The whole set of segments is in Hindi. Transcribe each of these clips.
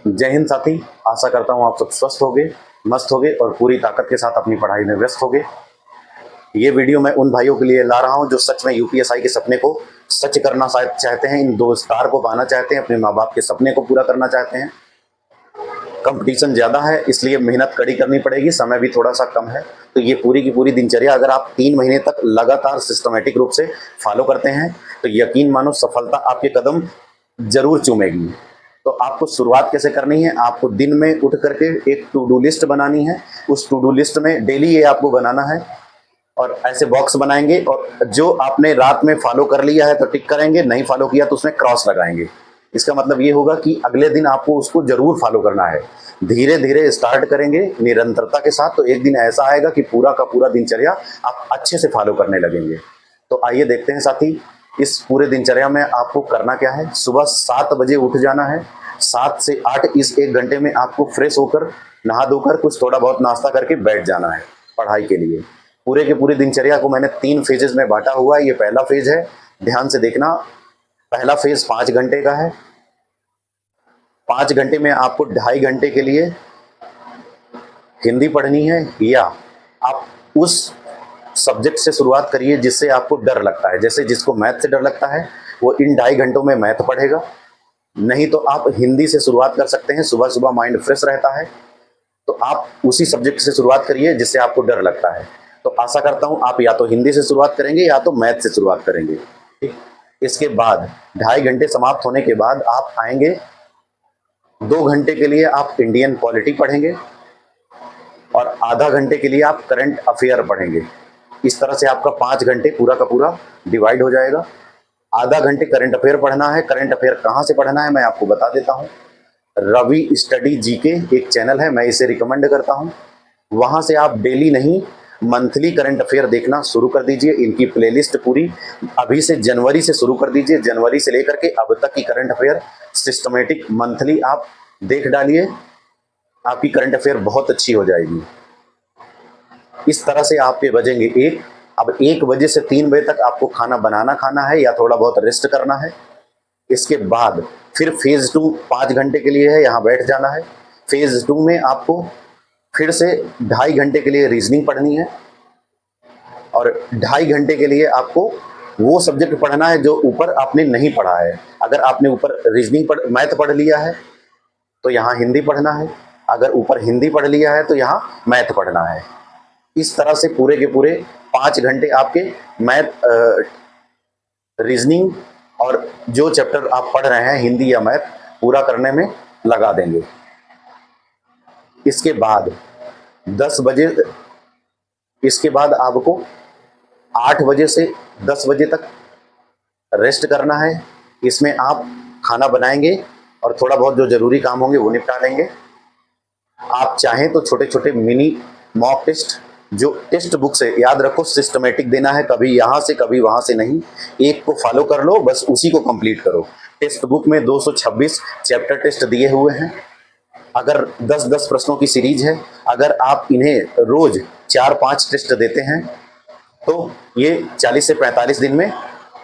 जय हिंद साथी। आशा करता हूँ आप सब स्वस्थ होंगे, मस्त होंगे और पूरी ताकत के साथ अपनी पढ़ाई में व्यस्त होंगे। ये वीडियो मैं उन भाइयों के लिए ला रहा हूँ जो सच में यूपीएसआई के सपने को सच करना चाहते हैं, इन 2 स्टार को पाना चाहते हैं, अपने माँ बाप के सपने को पूरा करना चाहते हैं। कंपटीशन ज़्यादा है, इसलिए मेहनत कड़ी करनी पड़ेगी, समय भी थोड़ा सा कम है। तो ये पूरी की पूरी दिनचर्या अगर आप 3 महीने तक लगातार सिस्टमेटिक रूप से फॉलो करते हैं तो यकीन मानो सफलता आपके कदम जरूर चूमेगी। तो आपको शुरुआत कैसे करनी है? आपको दिन में उठ करके एक टू डू लिस्ट बनानी है। उस टू डू लिस्ट में डेली ये आपको बनाना है और ऐसे बॉक्स बनाएंगे और जो आपने रात में फॉलो कर लिया है तो टिक करेंगे, नहीं फॉलो किया तो उसमें क्रॉस लगाएंगे। इसका मतलब ये होगा कि अगले दिन आपको उसको जरूर फॉलो करना है। धीरे धीरे स्टार्ट करेंगे निरंतरता के साथ, तो एक दिन ऐसा आएगा कि पूरा का पूरा दिनचर्या आप अच्छे से फॉलो करने लगेंगे। तो आइए देखते हैं साथी, इस पूरे दिनचर्या में आपको करना क्या है। सुबह 7 बजे उठ जाना है। 7 से 8 इस 1 घंटे में आपको फ्रेश होकर नहा धोकर कुछ थोड़ा बहुत नाश्ता करके बैठ जाना है पढ़ाई के लिए। पूरे के पूरे दिनचर्या को मैंने 3 फेजेस में बांटा हुआ है। ये पहला फेज है, ध्यान से देखना। पहला फेज 5 घंटे का है। 5 घंटे में आपको 2.5 घंटे के लिए हिंदी पढ़नी है, या आप उस सब्जेक्ट से शुरुआत करिए जिससे आपको डर लगता है। जैसे जिसको मैथ से डर लगता है वो इन 2.5 घंटों में मैथ पढ़ेगा। नहीं तो आप हिंदी से शुरुआत कर सकते हैं, सुबह सुबह माइंड फ्रेश रहता है। तो आप उसी सब्जेक्ट से शुरुआत करिए जिससे आपको डर लगता है। तो आशा करता हूं आप या तो हिंदी से शुरुआत करेंगे या तो मैथ से शुरुआत करेंगे। ठीक, इसके बाद 2.5 घंटे समाप्त होने के बाद आप आएंगे, 2 घंटे के लिए आप इंडियन पॉलिटी पढ़ेंगे और आधा घंटे के लिए आप करंट अफेयर पढ़ेंगे। इस तरह से आपका 5 घंटे पूरा का पूरा डिवाइड हो जाएगा। आधा घंटे करंट अफेयर पढ़ना है। करंट अफेयर कहाँ से पढ़ना है मैं आपको बता देता हूँ। रवि स्टडी जीके एक चैनल है, मैं इसे रिकमेंड करता हूँ। वहाँ से आप डेली नहीं, मंथली करंट अफेयर देखना शुरू कर दीजिए। इनकी प्लेलिस्ट पूरी अभी से जनवरी से शुरू कर दीजिए। जनवरी से लेकर के अब तक की करंट अफेयर सिस्टमेटिक मंथली आप देख डालिए, आपकी करंट अफेयर बहुत अच्छी हो जाएगी। इस तरह से आपके बजेंगे 1। अब 1 बजे से 3 बजे तक आपको खाना बनाना खाना है या थोड़ा बहुत रेस्ट करना है। इसके बाद फिर फेज 2 5 घंटे के लिए है, यहाँ बैठ जाना है। फेज 2 में आपको फिर से 2.5 घंटे के लिए रीजनिंग पढ़नी है और 2.5 घंटे के लिए आपको वो सब्जेक्ट पढ़ना है जो ऊपर आपने नहीं पढ़ा है। अगर आपने ऊपर रीजनिंग मैथ पढ़ लिया है तो यहाँ हिंदी पढ़ना है। अगर ऊपर हिंदी पढ़ लिया है तो यहाँ मैथ पढ़ना है। इस तरह से पूरे के पूरे 5 घंटे आपके मैथ, रीजनिंग और जो चैप्टर आप पढ़ रहे हैं हिंदी या मैथ पूरा करने में लगा देंगे। इसके बाद 10 बजे, इसके बाद आपको 8 बजे से 10 बजे तक रेस्ट करना है। इसमें आप खाना बनाएंगे और थोड़ा बहुत जो जरूरी काम होंगे वो निपटा लेंगे। आप चाहें तो छोटे छोटे मिनी मॉक टेस्ट जो टेक्स्ट बुक से, याद रखो सिस्टमेटिक देना है, कभी यहाँ से कभी वहाँ से नहीं। एक को फॉलो कर लो, बस उसी को कंप्लीट करो। टेक्स्ट बुक में 226 चैप्टर टेस्ट दिए हुए हैं। अगर 10-10 प्रश्नों की सीरीज है, अगर आप इन्हें रोज 4-5 टेस्ट देते हैं तो ये 40 से 45 दिन में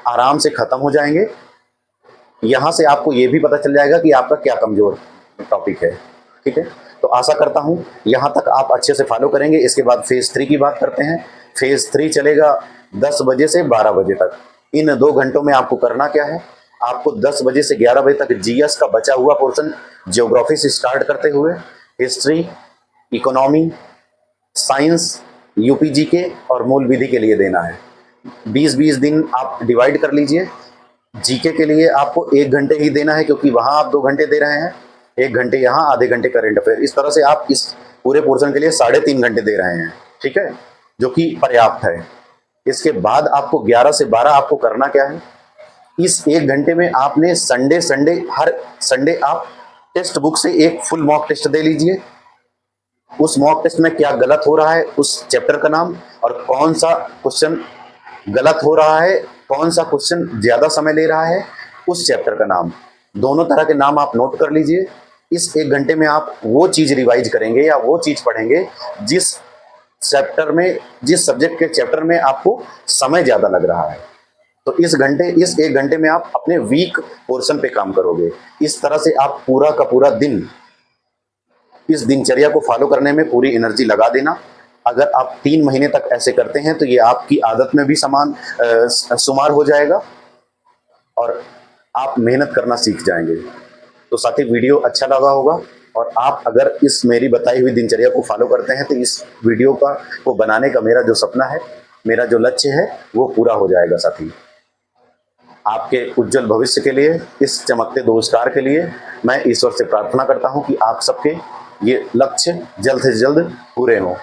आराम से खत्म हो जाएंगे। यहाँ से आपको ये भी पता चल जाएगा कि आपका क्या कमजोर टॉपिक है। ठीक है, तो आशा करता हूँ यहाँ तक आप अच्छे से फॉलो करेंगे। इसके बाद फेज 3 की बात करते हैं। फेज 3 चलेगा 10 बजे से 12 बजे तक। इन 2 घंटों में आपको करना क्या है? आपको 10 बजे से 11 बजे तक जीएस का बचा हुआ पोर्शन ज्योग्राफी से स्टार्ट करते हुए हिस्ट्री, इकोनॉमी, साइंस, यूपीजी के और मूल विधि के लिए देना है। 20-20 दिन आप डिवाइड कर लीजिए। जीके के लिए आपको 1 घंटे ही देना है क्योंकि वहां आप 2 घंटे दे रहे हैं, 1 घंटे यहाँ, आधे घंटे करंट अफेयर। इस तरह से आप इस पूरे पोर्शन के लिए 3.5 घंटे दे रहे हैं। ठीक है, जो कि पर्याप्त है। इसके बाद आपको 11 से 12 आपको करना क्या है? इस 1 घंटे में आपने हर संडे आप टेक्स्ट बुक से एक फुल मॉक टेस्ट दे लीजिए। उस मॉक टेस्ट में क्या गलत हो रहा है, उस चैप्टर का नाम, और कौन सा क्वेश्चन गलत हो रहा है, कौन सा क्वेश्चन ज्यादा समय ले रहा है, उस चैप्टर का नाम, दोनों तरह के नाम आप नोट कर लीजिए। इस 1 घंटे में आप वो चीज रिवाइज करेंगे या वो चीज पढ़ेंगे जिस चैप्टर में, जिस सब्जेक्ट के चैप्टर में आपको समय ज्यादा लग रहा है। तो इस 1 घंटे में आप अपने वीक पोर्शन पे काम करोगे। इस तरह से आप पूरा का पूरा दिन इस दिनचर्या को फॉलो करने में पूरी एनर्जी लगा देना। अगर आप 3 महीने तक ऐसे करते हैं तो ये आपकी आदत में भी शुमार हो जाएगा और आप मेहनत करना सीख जाएंगे। तो साथी, वीडियो अच्छा लगा होगा और आप अगर इस मेरी बताई हुई दिनचर्या को फॉलो करते हैं तो इस वीडियो को बनाने का मेरा जो सपना है, मेरा जो लक्ष्य है, वो पूरा हो जाएगा साथी। आपके उज्जवल भविष्य के लिए, इस चमकते 2 स्टार के लिए मैं ईश्वर से प्रार्थना करता हूं कि आप सबके ये लक्ष्य जल्द से जल्द पूरे हों।